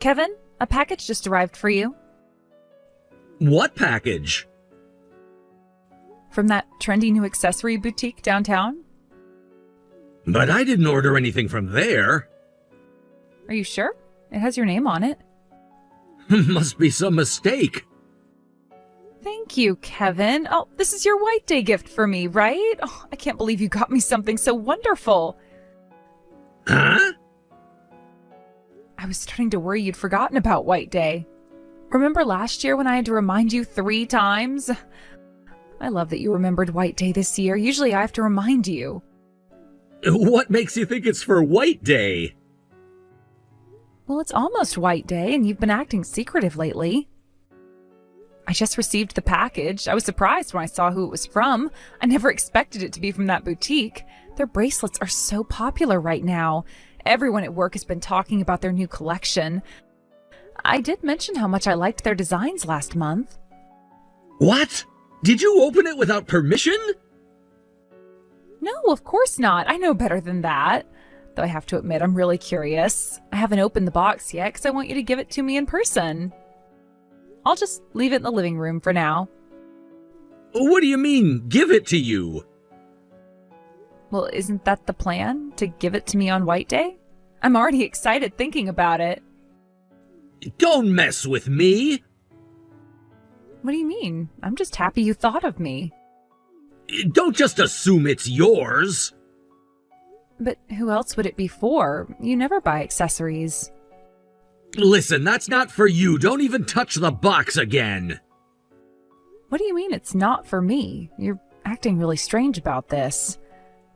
Kevin, a package just arrived for you. What package? From that trendy new accessory boutique downtown. But I didn't order anything from there. Are you sure? It has your name on it. Must be some mistake. Thank you, Kevin. Oh, this is your White Day gift for me, right? Oh, I can't believe you got me something so wonderful. Huh? I was starting to worry you'd forgotten about White Day. Remember last year when I had to remind you 3 times? I love that you remembered White Day this year. Usually I have to remind you. What makes you think it's for White Day? Well, it's almost White Day, and you've been acting secretive lately. I just received the package. I was surprised when I saw who it was from. I never expected it to be from that boutique. Their bracelets are so popular right now. Everyone at work has been talking about their new collection. I did mention how much I liked their designs last month. What? Did you open it without permission? No, of course not. I know better than that. Though I have to admit, I'm really curious. I haven't opened the box yet because I want you to give it to me in person. I'll just leave it in the living room for now. What do you mean, give it to you? Well, isn't that the plan? To give it to me on White Day? I'm already excited thinking about it. Don't mess with me! What do you mean? I'm just happy you thought of me. Don't just assume it's yours! But who else would it be for? You never buy accessories. Listen, that's not for you. Don't even touch the box again. What do you mean it's not for me? You're acting really strange about this.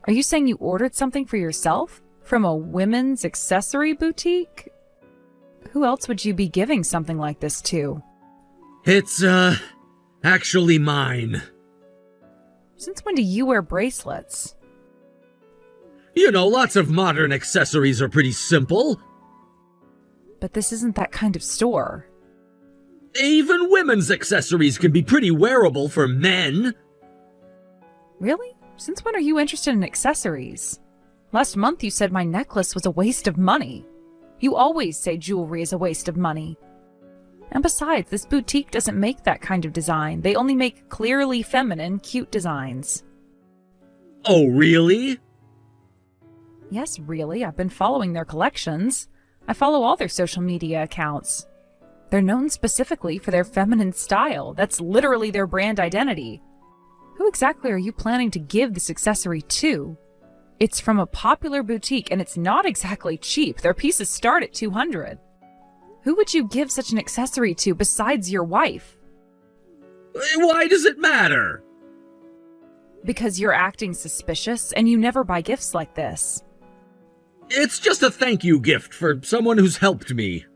Are you saying you ordered something for yourself? From a women's accessory boutique? Who else would you be giving something like this to? It's, actually mine. Since when do you wear bracelets? You know, lots of modern accessories are pretty simple. But this isn't that kind of store. Even women's accessories can be pretty wearable for men. Really? Since when are you interested in accessories? Last month you said my necklace was a waste of money. You always say jewelry is a waste of money. And besides, this boutique doesn't make that kind of design. They only make clearly feminine, cute designs. Oh, really? Yes, really. I've been following their collections. I follow all their social media accounts. They're known specifically for their feminine style. That's literally their brand identity. Who exactly are you planning to give this accessory to? It's from a popular boutique and it's not exactly cheap. Their pieces start at $200. Who would you give such an accessory to besides your wife? Why does it matter? Because you're acting suspicious and you never buy gifts like this. It's just a thank you gift for someone who's helped me.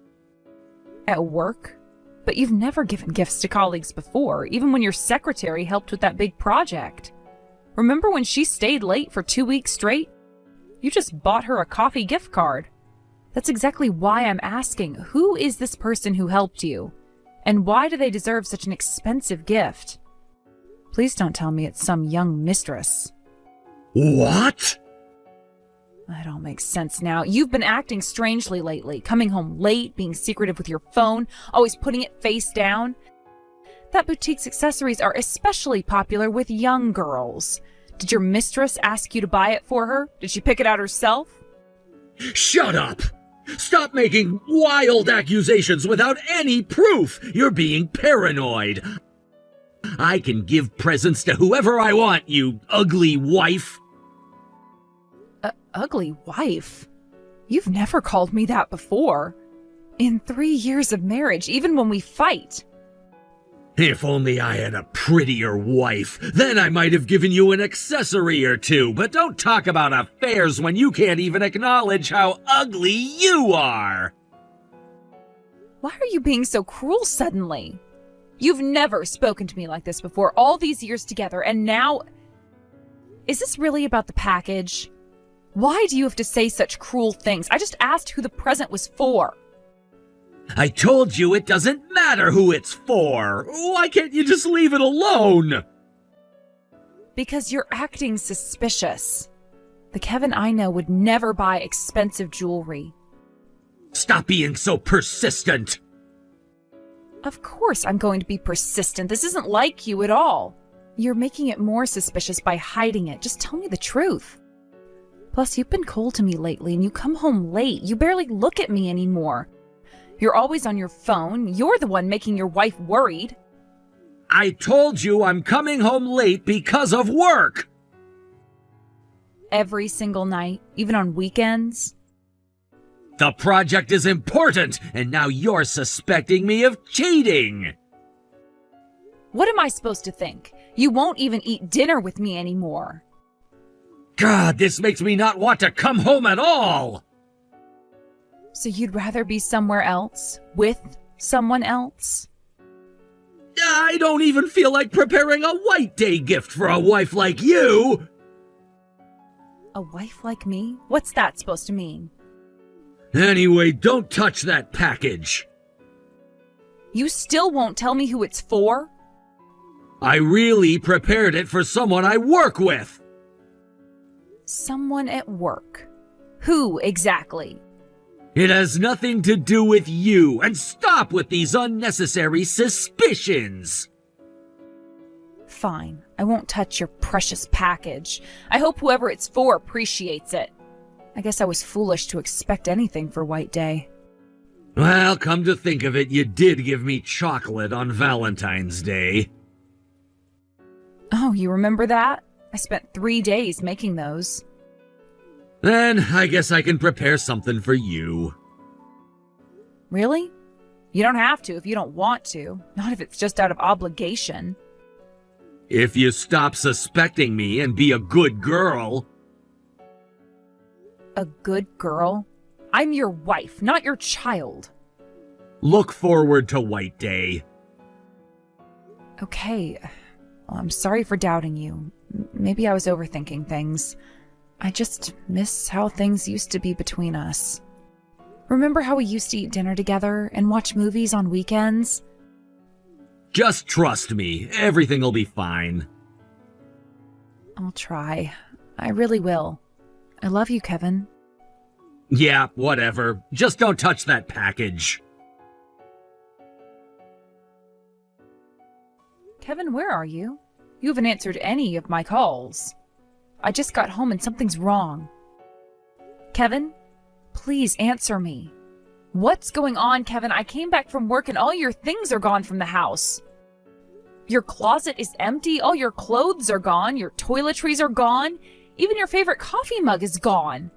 At work? But you've never given gifts to colleagues before, even when your secretary helped with that big project. Remember when she stayed late for 2 weeks straight? You just bought her a coffee gift card. That's exactly why I'm asking, who is this person who helped you? And why do they deserve such an expensive gift? Please don't tell me it's some young mistress. What? That all makes sense now. You've been acting strangely lately, coming home late, being secretive with your phone, always putting it face down. That boutique's accessories are especially popular with young girls. Did your mistress ask you to buy it for her? Did she pick it out herself? Shut up! Stop making wild accusations without any proof! You're being paranoid! I can give presents to whoever I want, you ugly wife! Ugly wife? You've never called me that before. In 3 years of marriage, even when we fight. If only I had a prettier wife, then I might have given you an accessory or two, but don't talk about affairs when you can't even acknowledge how ugly you are! Why are you being so cruel suddenly? You've never spoken to me like this before, all these years together, and now... Is this really about the package? Why do you have to say such cruel things? I just asked who the present was for. I told you it doesn't matter who it's for! Why can't you just leave it alone? Because you're acting suspicious. The Kevin I know would never buy expensive jewelry. Stop being so persistent! Of course I'm going to be persistent. This isn't like you at all. You're making it more suspicious by hiding it. Just tell me the truth. Plus, you've been cold to me lately, and you come home late. You barely look at me anymore. You're always on your phone. You're the one making your wife worried. I told you I'm coming home late because of work! Every single night, even on weekends. The project is important, and now you're suspecting me of cheating! What am I supposed to think? You won't even eat dinner with me anymore. God, this makes me not want to come home at all! So you'd rather be somewhere else? With someone else? I don't even feel like preparing a White Day gift for a wife like you! A wife like me? What's that supposed to mean? Anyway, don't touch that package. You still won't tell me who it's for? I really prepared it for someone I work with. Someone at work. Who exactly? It has nothing to do with you, and stop with these unnecessary suspicions. Fine, I won't touch your precious package. I hope whoever it's for appreciates it. I guess I was foolish to expect anything for White Day. Well, come to think of it, you did give me chocolate on Valentine's Day. Oh, you remember that? I spent 3 days making those. Then I guess I can prepare something for you. Really? You don't have to if you don't want to. Not if it's just out of obligation. If you stop suspecting me and be a good girl. A good girl? I'm your wife, not your child. Look forward to White Day. Okay. Well, I'm sorry for doubting you. Maybe I was overthinking things. I just miss how things used to be between us. Remember how we used to eat dinner together and watch movies on weekends? Just trust me, everything will be fine. I'll try. I really will. I love you, Kevin. Yeah, whatever. Just don't touch that package. Kevin, where are you? You haven't answered any of my calls. I just got home and something's wrong. Kevin, please answer me. What's going on, Kevin? I came back from work and all your things are gone from the house. Your closet is empty, all your clothes are gone, your toiletries are gone, even your favorite coffee mug is gone.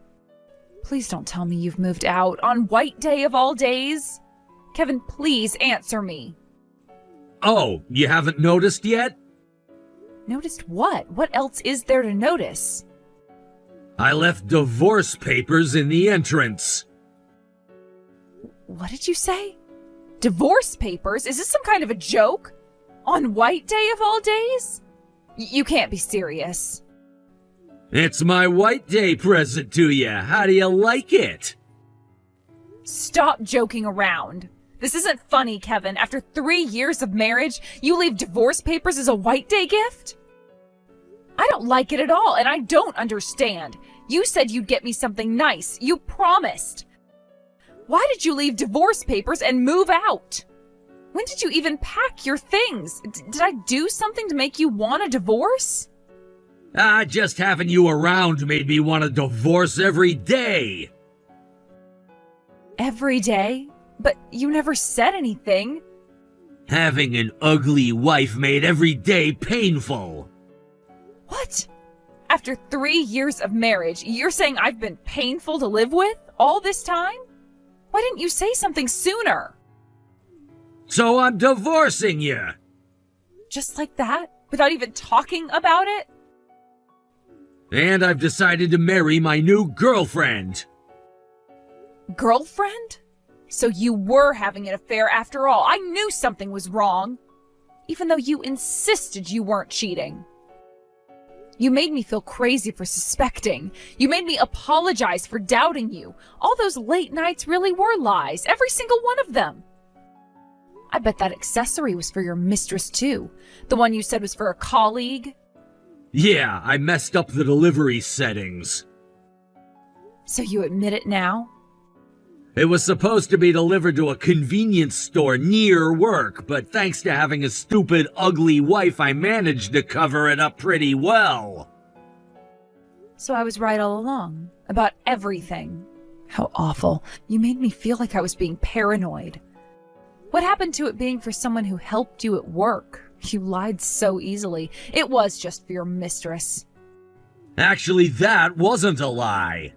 Please don't tell me you've moved out on White Day of all days. Kevin, please answer me. Oh, you haven't noticed yet? Noticed what? What else is there to notice? I left divorce papers in the entrance. What did you say? Divorce papers? Is this some kind of a joke? On White Day of all days? You can't be serious. It's my White Day present to you. How do you like it? Stop joking around. This isn't funny, Kevin. After 3 years of marriage, you leave divorce papers as a White Day gift? I don't like it at all, and I don't understand. You said you'd get me something nice. You promised. Why did you leave divorce papers and move out? When did you even pack your things? Did I do something to make you want a divorce? Just having you around made me want a divorce every day. Every day? But you never said anything. Having an ugly wife made every day painful. What? After 3 years of marriage, you're saying I've been painful to live with all this time? Why didn't you say something sooner? So I'm divorcing you. Just like that? Without even talking about it? And I've decided to marry my new girlfriend. Girlfriend? So you were having an affair after all. I knew something was wrong. Even though you insisted you weren't cheating. You made me feel crazy for suspecting. You made me apologize for doubting you. All those late nights really were lies. Every single one of them. I bet that accessory was for your mistress too. The one you said was for a colleague. Yeah, I messed up the delivery settings. So you admit it now? It was supposed to be delivered to a convenience store near work, but thanks to having a stupid, ugly wife, I managed to cover it up pretty well. So I was right all along, about everything. How awful. You made me feel like I was being paranoid. What happened to it being for someone who helped you at work? You lied so easily. It was just for your mistress. Actually, that wasn't a lie.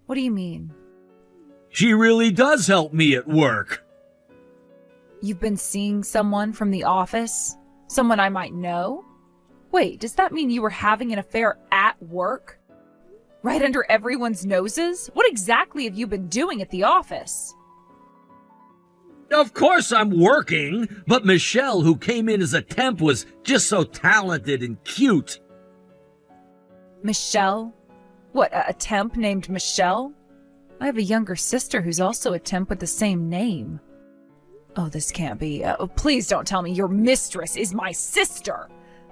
What do you mean? She really does help me at work. You've been seeing someone from the office? Someone I might know? Wait, does that mean you were having an affair at work? Right under everyone's noses? What exactly have you been doing at the office? Of course I'm working, but Michelle, who came in as a temp, was just so talented and cute. Michelle? What, a temp named Michelle? I have a younger sister who's also a temp with the same name. Oh, this can't be. Please don't tell me your mistress is my sister.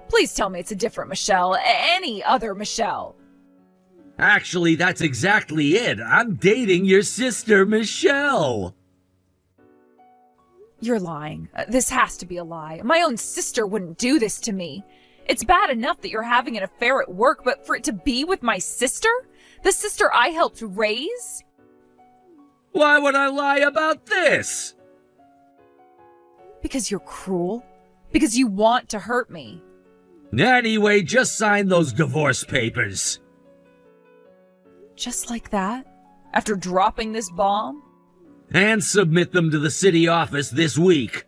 Please tell me it's a different Michelle, any other Michelle. Actually, that's exactly it. I'm dating your sister, Michelle. You're lying. This has to be a lie. My own sister wouldn't do this to me. It's bad enough that you're having an affair at work, but for it to be with my sister? The sister I helped raise? Why would I lie about this? Because you're cruel. Because you want to hurt me. Anyway, just sign those divorce papers. Just like that? After dropping this bomb? And submit them to the city office this week.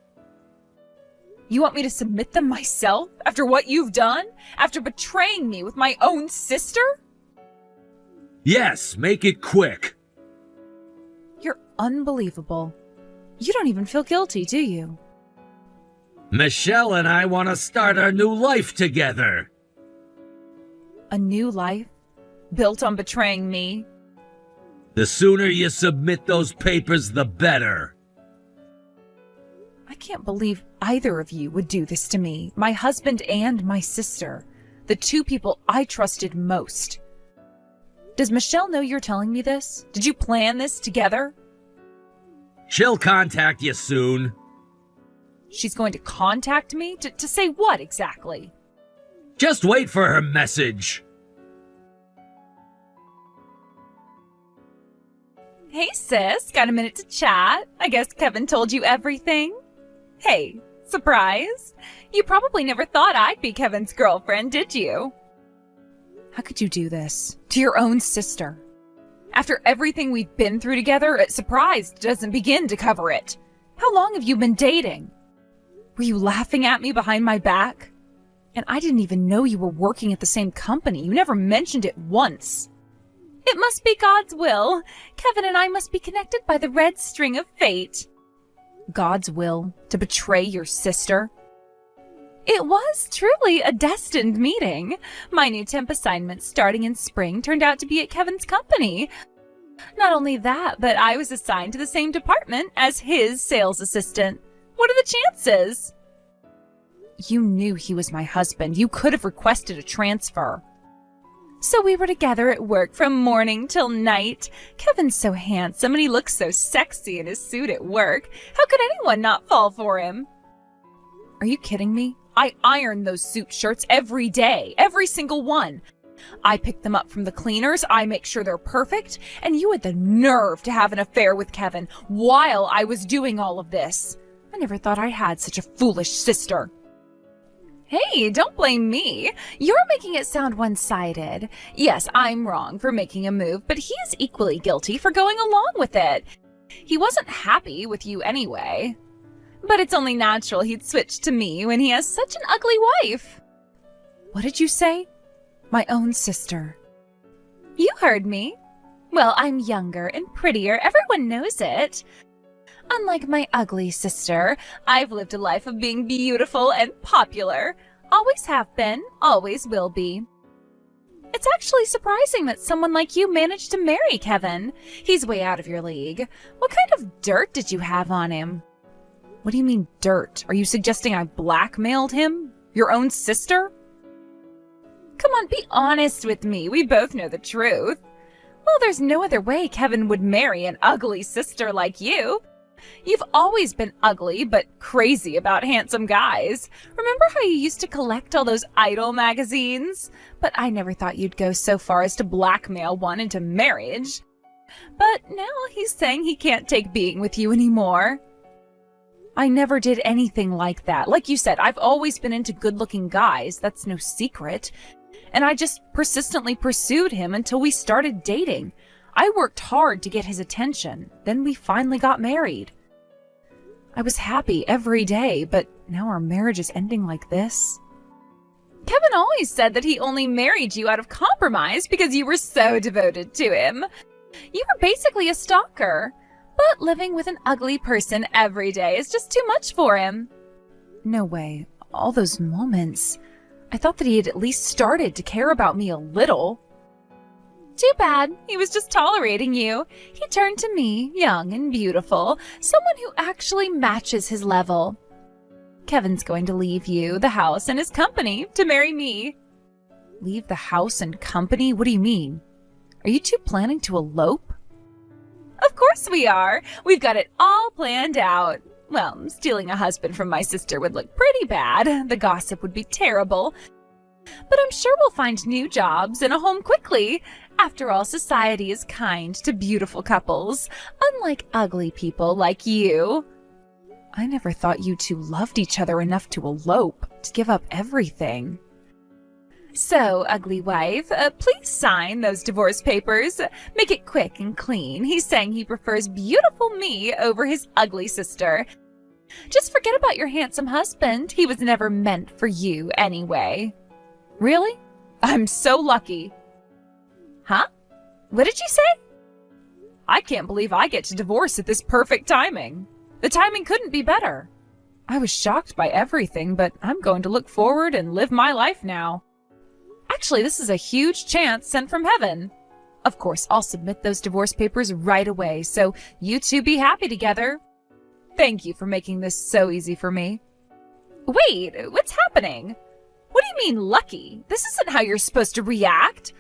You want me to submit them myself? After what you've done? After betraying me with my own sister? Yes, make it quick. You're unbelievable. You don't even feel guilty, do you? Michelle and I want to start our new life together. A new life? Built on betraying me? The sooner you submit those papers, the better. I can't believe either of you would do this to me, my husband and my sister, the two people I trusted most. Does Michelle know you're telling me this? Did you plan this together? She'll contact you soon. She's going to contact me? To say what exactly? Just wait for her message. Hey sis, got a minute to chat? I guess Kevin told you everything? Hey, surprise? You probably never thought I'd be Kevin's girlfriend, did you? How could you do this? To your own sister? After everything we've been through together, surprise doesn't begin to cover it. How long have you been dating? Were you laughing at me behind my back? And I didn't even know you were working at the same company. You never mentioned it once. It must be God's will. Kevin and I must be connected by the red string of fate. God's will to betray your sister? It was truly a destined meeting. My new temp assignment starting in spring turned out to be at Kevin's company. Not only that, but I was assigned to the same department as his sales assistant. What are the chances? You knew he was my husband. You could have requested a transfer. So we were together at work from morning till night. Kevin's so handsome and he looks so sexy in his suit at work. How could anyone not fall for him? Are you kidding me? I iron those suit shirts every day, every single one. I pick them up from the cleaners, I make sure they're perfect, and you had the nerve to have an affair with Kevin while I was doing all of this. I never thought I had such a foolish sister. Hey, don't blame me. You're making it sound one-sided. Yes, I'm wrong for making a move, but he's equally guilty for going along with it. He wasn't happy with you anyway. But it's only natural he'd switch to me when he has such an ugly wife. What did you say? My own sister. You heard me. Well, I'm younger and prettier. Everyone knows it. Unlike my ugly sister, I've lived a life of being beautiful and popular. Always have been, always will be. It's actually surprising that someone like you managed to marry Kevin. He's way out of your league. What kind of dirt did you have on him? What do you mean dirt? Are you suggesting I blackmailed him? Your own sister? Come on, be honest with me. We both know the truth. Well, there's no other way Kevin would marry an ugly sister like you. You've always been ugly, but crazy about handsome guys. Remember how you used to collect all those Idol magazines? But I never thought you'd go so far as to blackmail one into marriage. But now he's saying he can't take being with you anymore. I never did anything like that. Like you said, I've always been into good-looking guys. That's no secret. And I just persistently pursued him until we started dating. I worked hard to get his attention. Then we finally got married. I was happy every day, but now our marriage is ending like this. Kevin always said that he only married you out of compromise because you were so devoted to him. You were basically a stalker. But living with an ugly person every day is just too much for him. No way. All those moments. I thought that he had at least started to care about me a little. Too bad. He was just tolerating you. He turned to me, young and beautiful, someone who actually matches his level. Kevin's going to leave you, the house, and his company to marry me. Leave the house and company? What do you mean? Are you two planning to elope? Of course we are. We've got it all planned out. Well, stealing a husband from my sister would look pretty bad. The gossip would be terrible. But I'm sure we'll find new jobs and a home quickly. After all, society is kind to beautiful couples, unlike ugly people like you. I never thought you two loved each other enough to elope, to give up everything. So, ugly wife, please sign those divorce papers. Make it quick and clean. He's saying he prefers beautiful me over his ugly sister. Just forget about your handsome husband. He was never meant for you anyway. Really? I'm so lucky. Huh? What did you say? I can't believe I get to divorce at this perfect timing. The timing couldn't be better. I was shocked by everything, but I'm going to look forward and live my life now. Actually, this is a huge chance sent from heaven. Of course, I'll submit those divorce papers right away, so you two be happy together. Thank you for making this so easy for me. Wait, what's happening? What do you mean lucky? This isn't how you're supposed to react.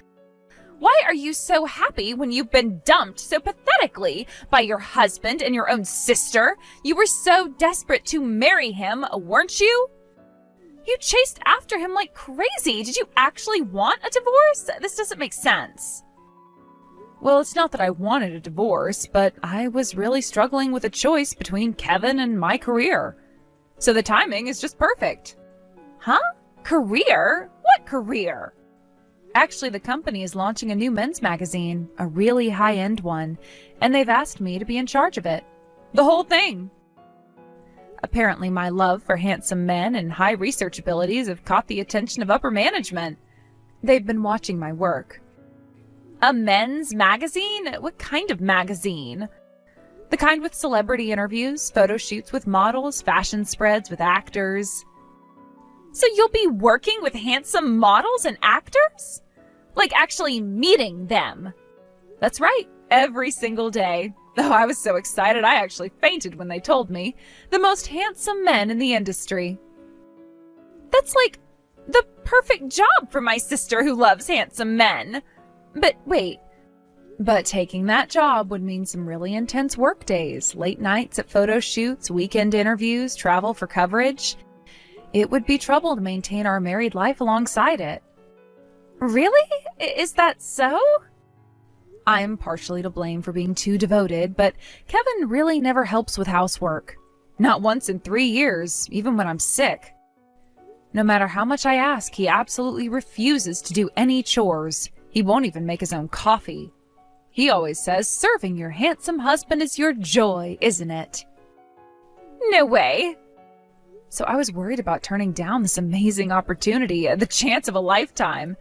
Why are you so happy when you've been dumped so pathetically by your husband and your own sister? You were so desperate to marry him, weren't you? You chased after him like crazy. Did you actually want a divorce? This doesn't make sense. Well, it's not that I wanted a divorce, but I was really struggling with a choice between Kevin and my career. So the timing is just perfect. Huh? Career? What career? Actually, the company is launching a new men's magazine, a really high-end one, and they've asked me to be in charge of it. The whole thing. Apparently, my love for handsome men and high research abilities have caught the attention of upper management. They've been watching my work. A men's magazine? What kind of magazine? The kind with celebrity interviews, photo shoots with models, fashion spreads with actors. So you'll be working with handsome models and actors? Like actually meeting them? That's right, every single day. Oh, I was so excited I actually fainted when they told me. The most handsome men in the industry. That's like the perfect job for my sister who loves handsome men. But wait. But taking that job would mean some really intense work days, late nights at photo shoots, weekend interviews, travel for coverage. It would be trouble to maintain our married life alongside it. Really? Is that so? I'm partially to blame for being too devoted, but Kevin really never helps with housework. Not once in 3 years, even when I'm sick. No matter how much I ask, he absolutely refuses to do any chores. He won't even make his own coffee. He always says, serving your handsome husband is your joy, isn't it? No way. So I was worried about turning down this amazing opportunity, the chance of a lifetime.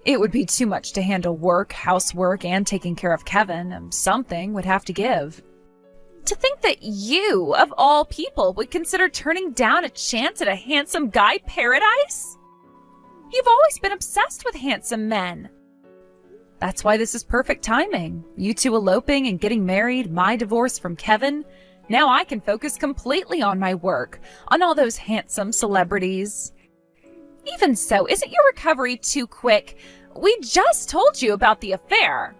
It would be too much to handle work, housework, and taking care of Kevin. Something would have to give. To think that you, of all people, would consider turning down a chance at a handsome guy paradise? You've always been obsessed with handsome men. That's why this is perfect timing. You two eloping and getting married, my divorce from Kevin. Now I can focus completely on my work, on all those handsome celebrities. Even so, isn't your recovery too quick? We just told you about the affair.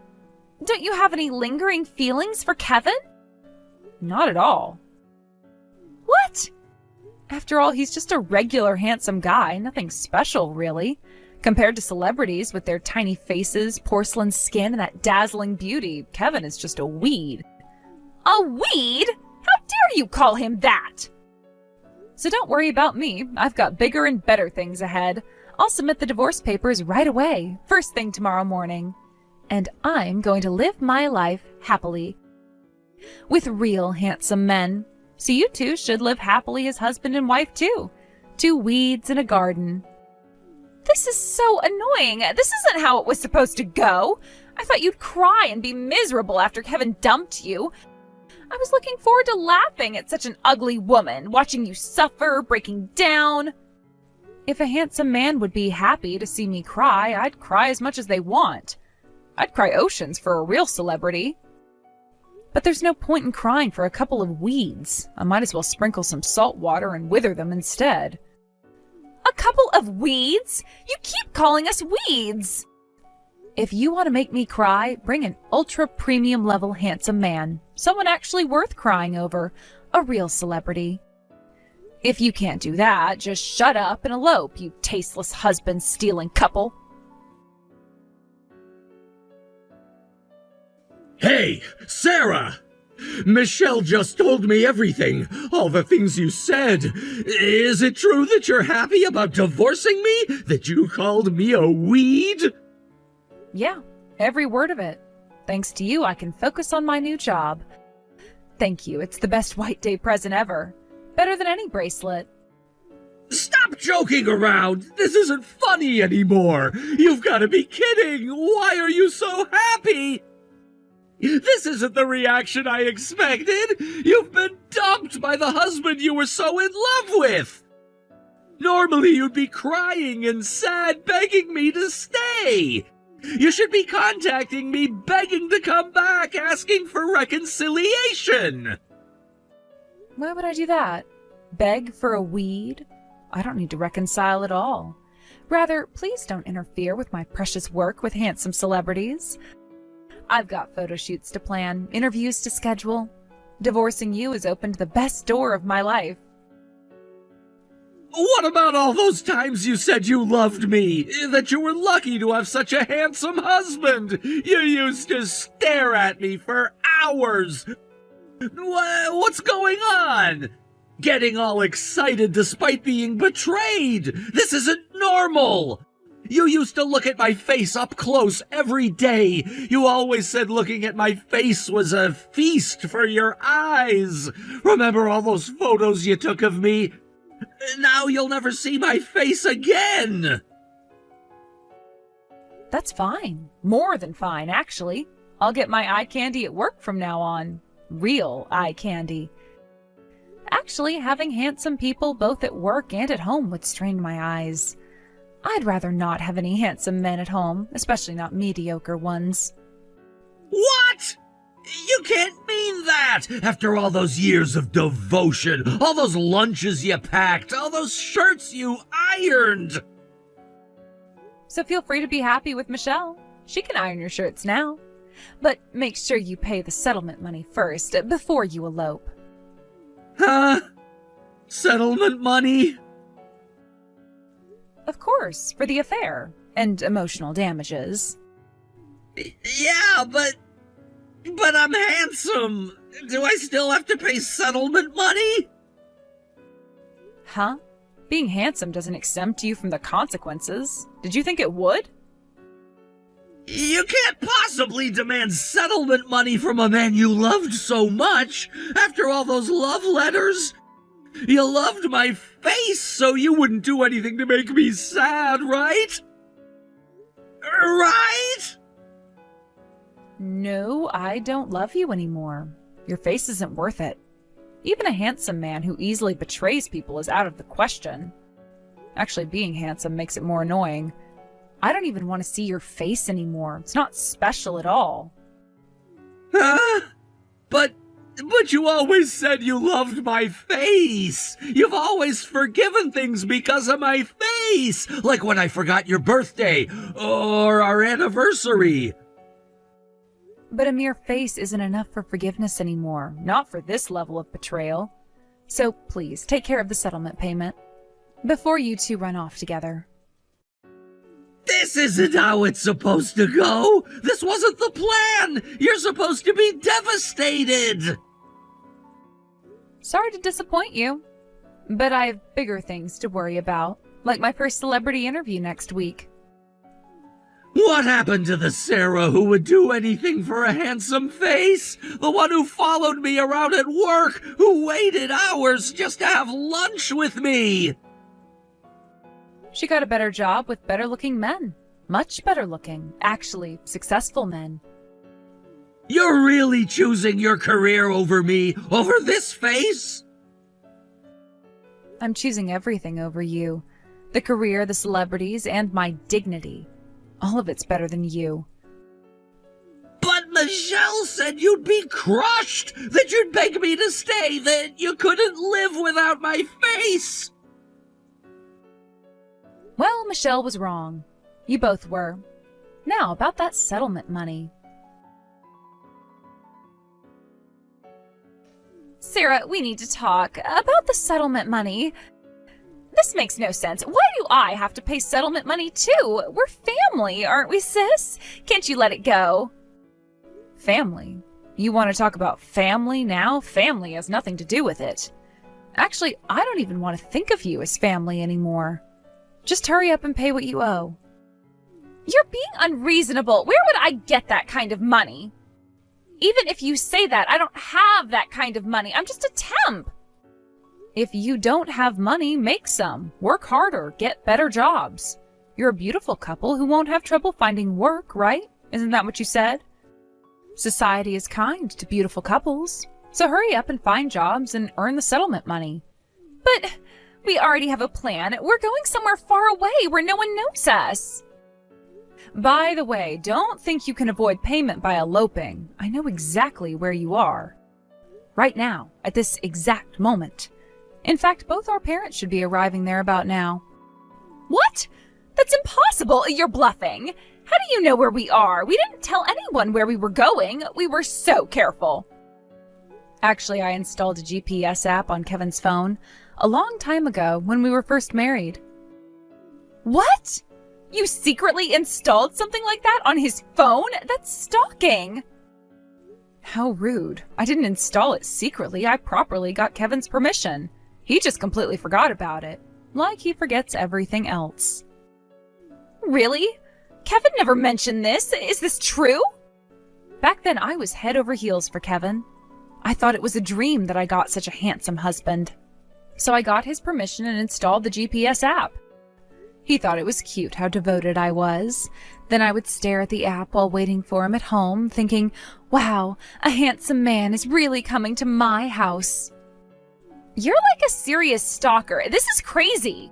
Don't you have any lingering feelings for Kevin? Not at all. What? After all, he's just a regular handsome guy, nothing special, really. Compared to celebrities with their tiny faces, porcelain skin, and that dazzling beauty, Kevin is just a weed. A weed? How dare you call him that? So don't worry about me. I've got bigger and better things ahead. I'll submit the divorce papers right away, first thing tomorrow morning. And I'm going to live my life happily. With real handsome men. So you two should live happily as husband and wife too. Two weeds in a garden. This is so annoying. This isn't how it was supposed to go. I thought you'd cry and be miserable after Kevin dumped you. I was looking forward to laughing at such an ugly woman, watching you suffer, breaking down. If a handsome man would be happy to see me cry, I'd cry as much as they want. I'd cry oceans for a real celebrity. But there's no point in crying for a couple of weeds. I might as well sprinkle some salt water and wither them instead. A couple of weeds? You keep calling us weeds! If you want to make me cry, bring an ultra-premium level handsome man. Someone actually worth crying over. A real celebrity. If you can't do that, just shut up and elope, you tasteless husband-stealing couple. Hey, Sarah! Michelle just told me everything. All the things you said. Is it true that you're happy about divorcing me? That you called me a weed? Yeah, every word of it. Thanks to you, I can focus on my new job. Thank you, it's the best White Day present ever. Better than any bracelet. Stop joking around! This isn't funny anymore! You've got to be kidding! Why are you so happy? This isn't the reaction I expected! You've been dumped by the husband you were so in love with! Normally you'd be crying and sad, begging me to stay! You should be contacting me, begging to come back, asking for reconciliation! Why would I do that? Beg for a weed? I don't need to reconcile at all. Rather, please don't interfere with my precious work with handsome celebrities. I've got photo shoots to plan, interviews to schedule. Divorcing you has opened the best door of my life. What about all those times you said you loved me? That you were lucky to have such a handsome husband? You used to stare at me for hours. What's going on? Getting all excited despite being betrayed. This isn't normal. You used to look at my face up close every day. You always said looking at my face was a feast for your eyes. Remember all those photos you took of me? Now you'll never see my face again. That's fine. More than fine, actually. I'll get my eye candy at work from now on. Real eye candy. Actually, having handsome people both at work and at home would strain my eyes. I'd rather not have any handsome men at home, especially not mediocre ones. What? You can't mean that! After all those years of devotion, all those lunches you packed, all those shirts you ironed! So feel free to be happy with Michelle. She can iron your shirts now. But make sure you pay the settlement money first, before you elope. Huh? Settlement money? Of course, for the affair, and emotional damages. Yeah, but I'm handsome. Do I still have to pay settlement money? Huh? Being handsome doesn't exempt you from the consequences. Did you think it would? You can't possibly demand settlement money from a man you loved so much after all those love letters. You loved my face, so you wouldn't do anything to make me sad, right? Right? No, I don't love you anymore. Your face isn't worth it. Even a handsome man who easily betrays people is out of the question. Actually, being handsome makes it more annoying. I don't even want to see your face anymore. It's not special at all. Huh? But But you always said you loved my face. You've always forgiven things because of my face. Like when I forgot your birthday or our anniversary. But a mere face isn't enough for forgiveness anymore, not for this level of betrayal. So please, take care of the settlement payment before you two run off together. This isn't how it's supposed to go. This wasn't the plan. You're supposed to be devastated. Sorry to disappoint you, but I have bigger things to worry about, like my first celebrity interview next week. What happened to the Sarah who would do anything for a handsome face? The one who followed me around at work, who waited hours just to have lunch with me? She got a better job with better-looking men. Much better-looking, actually, successful men. You're really choosing your career over me, over this face? I'm choosing everything over you. The career, the celebrities, and my dignity. All of it's better than you. But Michelle said you'd be crushed, that you'd beg me to stay, that you couldn't live without my face. Well, Michelle was wrong. You both were. Now, about that settlement money. Sarah, we need to talk about the settlement money. This makes no sense. Why do I have to pay settlement money too? We're family, aren't we, sis? Can't you let it go? Family? You want to talk about family now? Family has nothing to do with it. Actually, I don't even want to think of you as family anymore. Just hurry up and pay what you owe. You're being unreasonable. Where would I get that kind of money? Even if you say that, I don't have that kind of money. I'm just a temp. If you don't have money, make some. Work harder. Get better jobs. You're a beautiful couple who won't have trouble finding work, right? Isn't that what you said? Society is kind to beautiful couples. So hurry up and find jobs and earn the settlement money. But we already have a plan. We're going somewhere far away where no one knows us. By the way, don't think you can avoid payment by eloping. I know exactly where you are. Right now, at this exact moment. In fact, both our parents should be arriving there about now. What? That's impossible. You're bluffing. How do you know where we are? We didn't tell anyone where we were going. We were so careful. Actually, I installed a GPS app on Kevin's phone a long time ago when we were first married. What? You secretly installed something like that on his phone? That's stalking. How rude. I didn't install it secretly. I properly got Kevin's permission. He just completely forgot about it, like he forgets everything else. Really? Kevin never mentioned this. Is this true? Back then, I was head over heels for Kevin. I thought it was a dream that I got such a handsome husband. So I got his permission and installed the GPS app. He thought it was cute how devoted I was. Then I would stare at the app while waiting for him at home, thinking, wow, a handsome man is really coming to my house. You're like a serious stalker. This is crazy.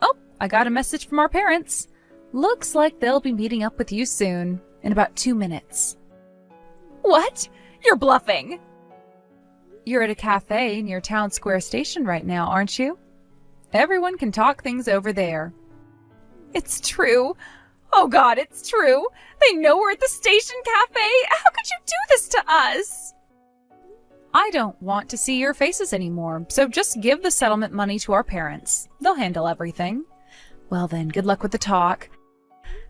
Oh, I got a message from our parents. Looks like they'll be meeting up with you soon, in about 2 minutes. What? You're bluffing. You're at a cafe near Town Square Station right now, aren't you? Everyone can talk things over there. It's true. Oh God, it's true. They know we're at the station cafe. How could you do this to us? I don't want to see your faces anymore, so just give the settlement money to our parents. They'll handle everything. Well then, good luck with the talk.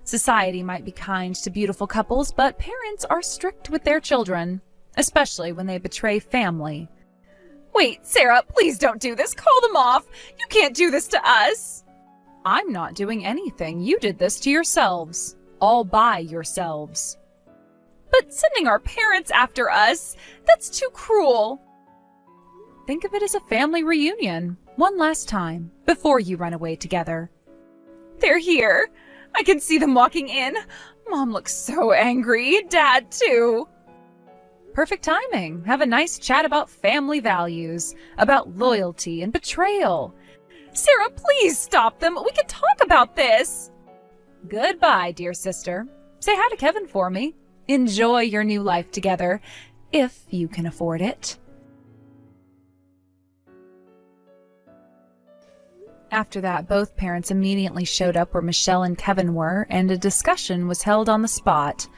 Society might be kind to beautiful couples, but parents are strict with their children, especially when they betray family. Wait, Sarah, please don't do this. Call them off. You can't do this to us. I'm not doing anything. You did this to yourselves. All by yourselves. But sending our parents after us, that's too cruel. Think of it as a family reunion, one last time, before you run away together. They're here. I can see them walking in. Mom looks so angry. Dad, too. Perfect timing. Have a nice chat about family values, about loyalty and betrayal. Sarah, please stop them. We can talk about this. Goodbye, dear sister. Say hi to Kevin for me. Enjoy your new life together. if you can afford it. After that, both parents immediately showed up where Michelle and Kevin were, and a discussion was held on the spot.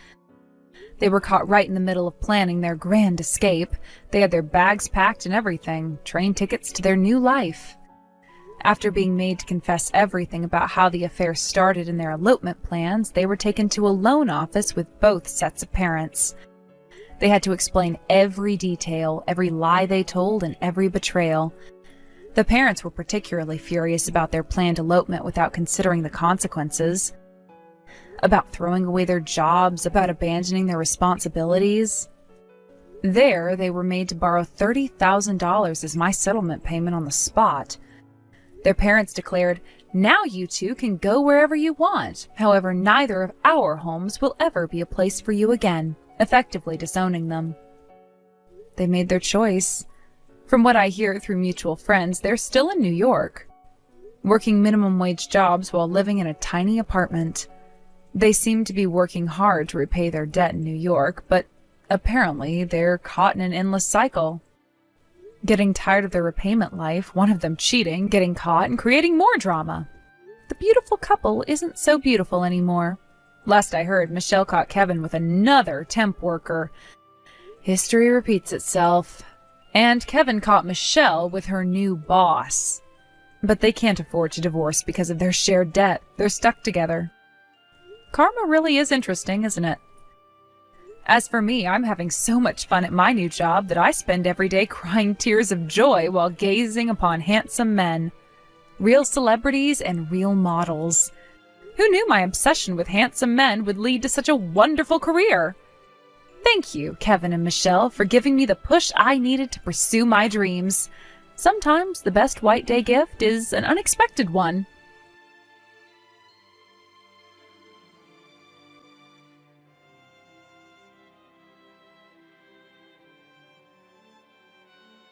They were caught right in the middle of planning their grand escape. They had their bags packed and everything, train tickets to their new life. After being made to confess everything about how the affair started in their elopement plans, they were taken to a loan office with both sets of parents. They had to explain every detail, every lie they told, and every betrayal. The parents were particularly furious about their planned elopement without considering the consequences, about throwing away their jobs, about abandoning their responsibilities. There, they were made to borrow $30,000 as my settlement payment on the spot. Their parents declared, "Now you two can go wherever you want. However, neither of our homes will ever be a place for you again," effectively disowning them. They made their choice. From what I hear through mutual friends, they're still in New York, working minimum wage jobs while living in a tiny apartment. They seem to be working hard to repay their debt in New York, but apparently they're caught in an endless cycle. Getting tired of their repayment life, one of them cheating, getting caught, and creating more drama. The beautiful couple isn't so beautiful anymore. Last I heard, Michelle caught Kevin with another temp worker. History repeats itself. And Kevin caught Michelle with her new boss. But they can't afford to divorce because of their shared debt. They're stuck together. Karma really is interesting, isn't it? As for me, I'm having so much fun at my new job that I spend every day crying tears of joy while gazing upon handsome men. Real celebrities and real models. Who knew my obsession with handsome men would lead to such a wonderful career? Thank you, Kevin and Michelle, for giving me the push I needed to pursue my dreams. Sometimes the best White Day gift is an unexpected one.